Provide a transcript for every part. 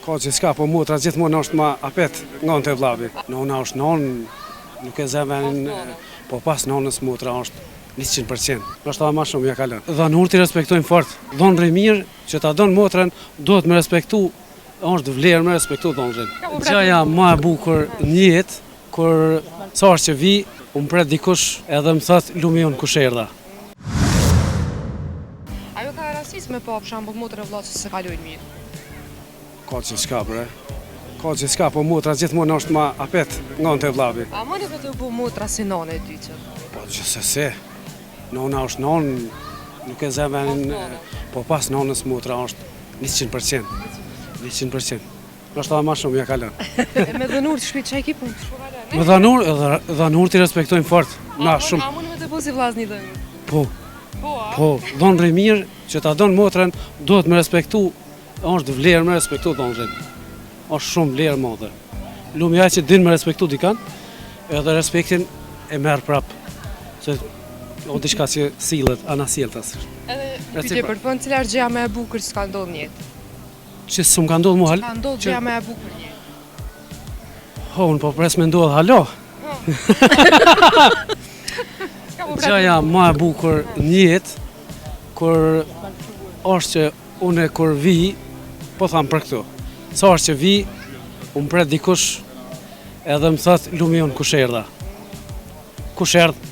Ka që s'ka, po motra gjithmonë është ma apet nga në të vlavi. Nona është nonë, nuk e zemenin, po pas nonës motra është 100%. Nështë ta ma shumë ja kalën. Dhanurët i respektojnë fort. Dhonë mirë që ta donë motrën, duhet me respektu, është vlerë me respektu dhonërin. Gjaja ma e bukur një jetë, kur sa është që vi, unë pret dikush edhe më thot lumi unë kush erdha. Ajo ka rastis me pa për shambull motrën e vllaçit që se kalojnë mirë? Ka që s'ka bre. Ka që s'ka, po motra gjithmonë është ma apet nga në të vlavi. A më në të bu motra si nane e dy që? Po që se. Nona është nonë, nuk e zemenin, po pas nonës motra është 100%. 100%. Nështë ta ma shumë ja kalën. Me dhënur të shpit që e ki punë të shpurale? Me dhanur të respektojnë fort. Na shumë. A më në të bu si vllazni dhënur? Po. Po, a? Po, dhonëri mirë që ta donë motrën, duhet me respektu, është vlerë me respektu dhonërin. Është shumë vlerë madhe. Lumi aj që din me respektu dikan, edhe respektin e merë prapë. Se o diçka që sillet, anasjeltas. Edhe pyetje për fund, cila është gjëja më e bukur që s'ka ndodhur në jetë? Që s'm ka ndodhur mua hal. Ka ndodhur gjëja më e bukur në jetë? Ho, unë po pres me ndodhë halo. Gjëja më e bukur në jetë, kur është që une kur vi, po tham për këtu. Sa është që vi, unë pret dikush edhe më thot lumi unë kush erdha. Kush erdh?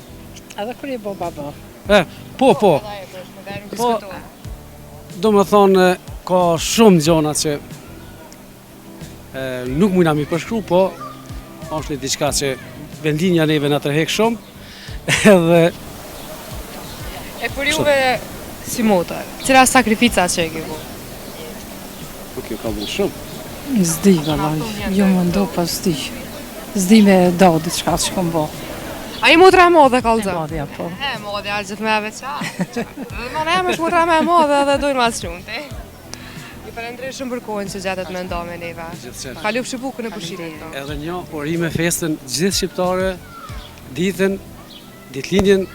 Edhe kur i bo baba. Po. Po, do më thonë, ka shumë gjona që nuk mujna mi përshkru, po është një diçka që vendinja neve në tërhek shumë, edhe... E për juve si motor, cila sakrifica që e ke bu? Po kjo ka bu shumë. Zdi, valaj, jo më ndo pa zdi. Zdi me do diçka që kom bo. A i motra e modhe kalëzëm? Madhja, po. E, modhe, alë gjithë me e veqa. Dhe më ne më shmotra me e modhe dhe dojnë mas shumë, te. I përendrej shumë për kohën që gjatet me nda me neve. Ka lufë shibukën e pushimin këto. Edhe një urime festën gjithë shqiptare, ditën, ditëlindjen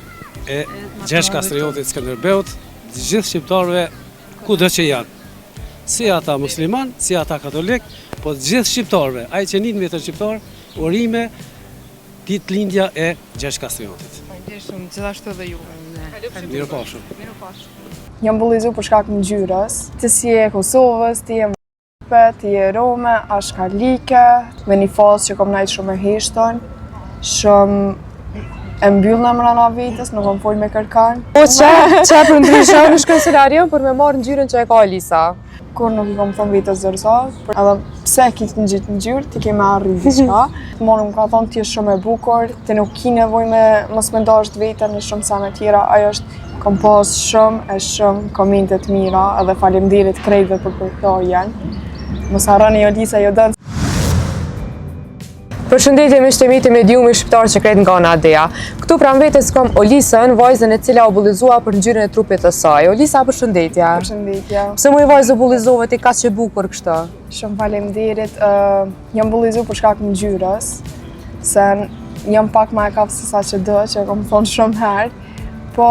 e Gjergj Kastriotit Skënderbeut, gjithë shqiptarëve kudo që janë. Si ata musliman, si ata katolik, po gjithë shqiptarëve, ai që njën vetër shqiptar, urime ditëlindja e Gjergj Kastriotit. Faleminderit shumë, gjithashtu edhe ju. Mirupafshim. Jam bullizu për shkak të ngjyrës. Ti si e Kosovës, ti e ti e Rome, ashkalike, me një fazë që kom najtë shumë e heshton, shumë e mbyll në mrana vitës, nuk kom fol me kërkan. Po që për ndryshon në shkënselarion për me marrë ngjyrën që e ka Alisa? Kur nuk i kom thonë vitës zërësat, edhe pse ki të ngjit ngjyrë, ti ke me arri diçka. Monë më ka thonë ti është shumë e bukur, ti nuk ki nevoj me mos me ndasht vetën në shumë sa me tjera, ajo është kom pas shumë komentet mira edhe faleminderit krejtëve për këto janë. Mos harroni Alisa jo dënë. Përshëndetje me shtemi mediumi shqiptar që kretë nga Nadea. Këtu pranë vetes kam Olisën, vajzën e cila u bullizua për ngjyrën e trupit të saj. Olisa, përshëndetje. Përshëndetje. Pse mu i vajzë u bullizove ti kaq që bukur kështu? Shumë faleminderit. Jam bullizu për shkak të ngjyrës, se jam pak më e kafë se sa që do, që kom thonë shumë herë, po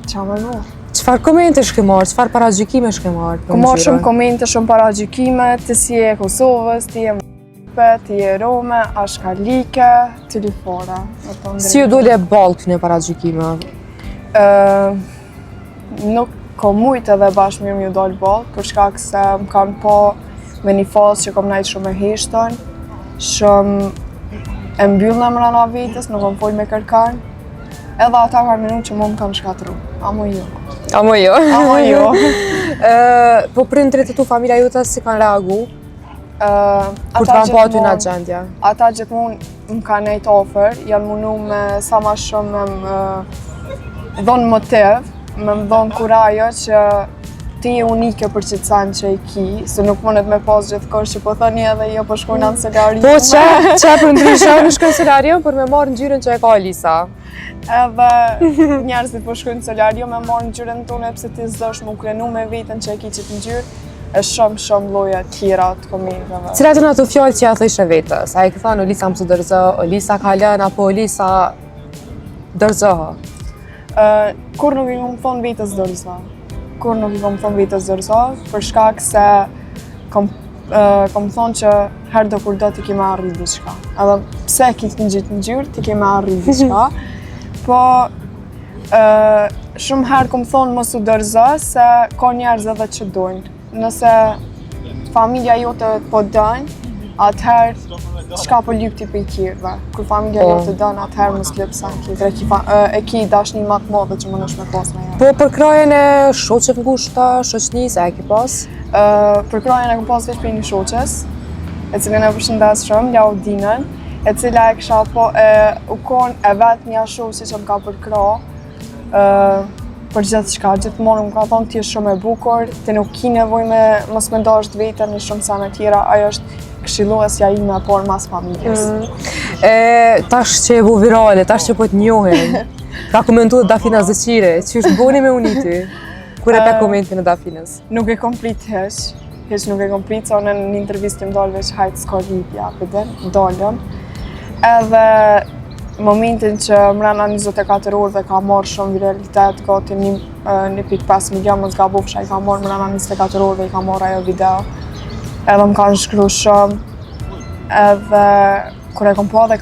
qa me mu? Çfarë komente shke marrë, çfarë paragjykime shke marrë? Kom marrë shumë komente, shumë paragjykime, ti si e Kosovës, ti e ti e Rome, ashkalike, të lifora. Si ju dole ballë këne paragjykime? Nuk ko mujtë edhe bashkë mirë m'ju dollë ballë, për shkak se më kanë po me një fazë që kom najtë shumë e heshton, shumë e mbyll në mrana vitës, nuk kom fol me kërkan, edhe ata kanë minu që mu më kanë shkatru, amo jo. Amo jo? Amo jo. Po prindrit e tu, familja jute si kanë reagu? Kur të kanë po aty në gjendja? Ata gjithmonë më kanë nejtë ofër, janë munu me sa ma shumë me më dhonë motiv, me më dhonë kurajo që ti e unike për qëtësan që i ki, se nuk mundet me pas gjithë kosh që po thëni edhe jo po shkojnë në kancelarion. Po që për ndryshon në kancelarion për me marrë ngjyrën që e ka Alisa? Edhe njerëzit po shkojnë në kancelarion me marrë ngjyrën tune pse ti s'dosh mu krenu me vetën që e ki qëtë ngjyrë, e shumë loja tjera të komenteve. Cilat janë ato fjalë që ja thëshë vetës? A e ke thënë Olisa më së dërzë, Olisa ka lënë apo Olisa dërzëhë? Kur nuk i kom thonë vetës dërzë. Kur nuk i kom thonë vetës dërzë, për shkak se kom kom thonë që herë do kur do t'i keme arrit diçka. Edhe pse ki të ngjit në gjyrë, t'i keme arrit diçka. Po, shumë herë kom thonë mos u dorëzo se ka njerëz edhe që dojnë. Nëse familja jote po dojnë, atëherë çka po lypti për i tjerëve. Kur familja jote dojnë, atëherë mos lyp sa tjetër. E ki dashni më të madhe që mënesh me pas me Po për krajen e shoqe të ngushta, shoqënisë, e ke pas? Për krajen e kom pas veç për një shoqes, e cilën e përshëndes shumë, Laudinën, e cila e kisha u kon e vetë një shoqe që më ka përkra për gjithë shka. Gjithmonë më ka thonë ti është shumë e bukur, ti nuk ki nevoj me mos me ndasht vetën në shumë sene tjera, ajo është këshilluesja ime por mas familjes. Tash që e bu virale, tash që po të njohen, ka komentuar Dafina Zeqire, që është boni me unë ty, kur e pe komentin e Dafinës? Nuk e kom prit heq nuk e kom prit, sa në një intervistë më dalë veç hajtë s'ka lidhja, dalëm. Edhe momentin që mrena 24 orëve ka marrë shumë viralitet, gati 1.5 milion më zgabu fsha i ka marrë mrena 24 orëve i ka marrë ajo video. Edhe më kanë shkru shumë, edhe kur e kom pa dhe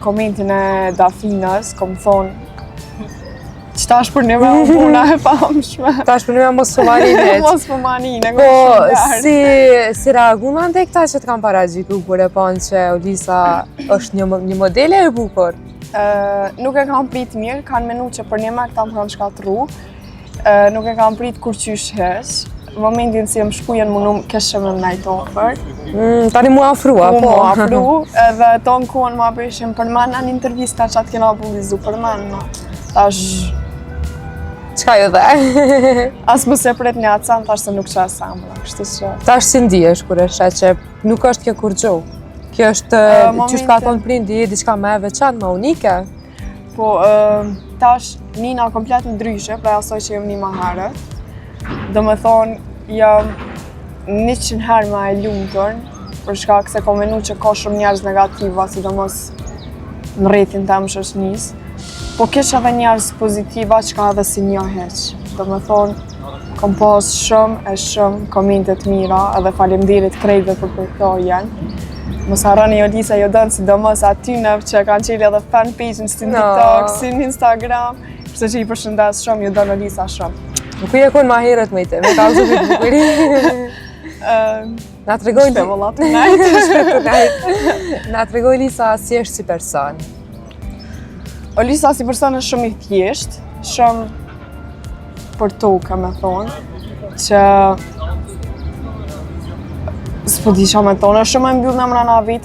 komentin e Dafinës, kom thonë qëta është për një me më puna e famshme. Ta është për një me mos pëmanin veç. Mos pëmanin, e Po, shumë derë. si reaguna ndaj këta që të kam paragjitu kur e panë që Olisa është një modele e bukur? Nuk e kam prit mirë, kanë menu që për një me këta më kanë shkatru. Nuk e kam prit kur qysh heq. Momentin si më shkujen më nuk keshë me najtë ofër. Tani mu afrua, po. Mu afru, edhe tonë kohën ma bëshim për manë në intervista që atë kena publizu për manë. Tash... Qka jo dhe? As më se pret një atësan, tash se nuk që asamla, kështu që... Tash si ndihesh kur e shet që nuk është kjo kur gjo? Kjo është, që ka thonë prindi, diçka me veçan, ma unike? Po, tash nina komplet ndryshe, prej asoj që jem një ma herët. Do me thonë, jam 100 herë ma e lumëtër, për shkak se kom menu që ka shumë njerëz negativa, sidomos në rrethin të më shoqënisë. Po kesh edhe njerëz pozitiva që ka edhe si një heq. Do me thonë, kom pas shumë komentet mira edhe faleminderit krejtve për këto janë. Mos harroni Olisa jo dënë sidomos atynev që kanë qeli edhe fanpage-in si në TikTok, si në Instagram. Kështu që i përshëndes shumë, jo dënë Olisa shumë. Nuk u jekon ma herët me te, me ka u zubit bukuri. Na të regoj... Shpevollat të najtë. Na të regoj Olisa si është si person. Olisa si person është shumë i thjesht, shumë për tokë me thonë, që s'po di qa me thonë, është shumë e mbyllë në mrena vetë.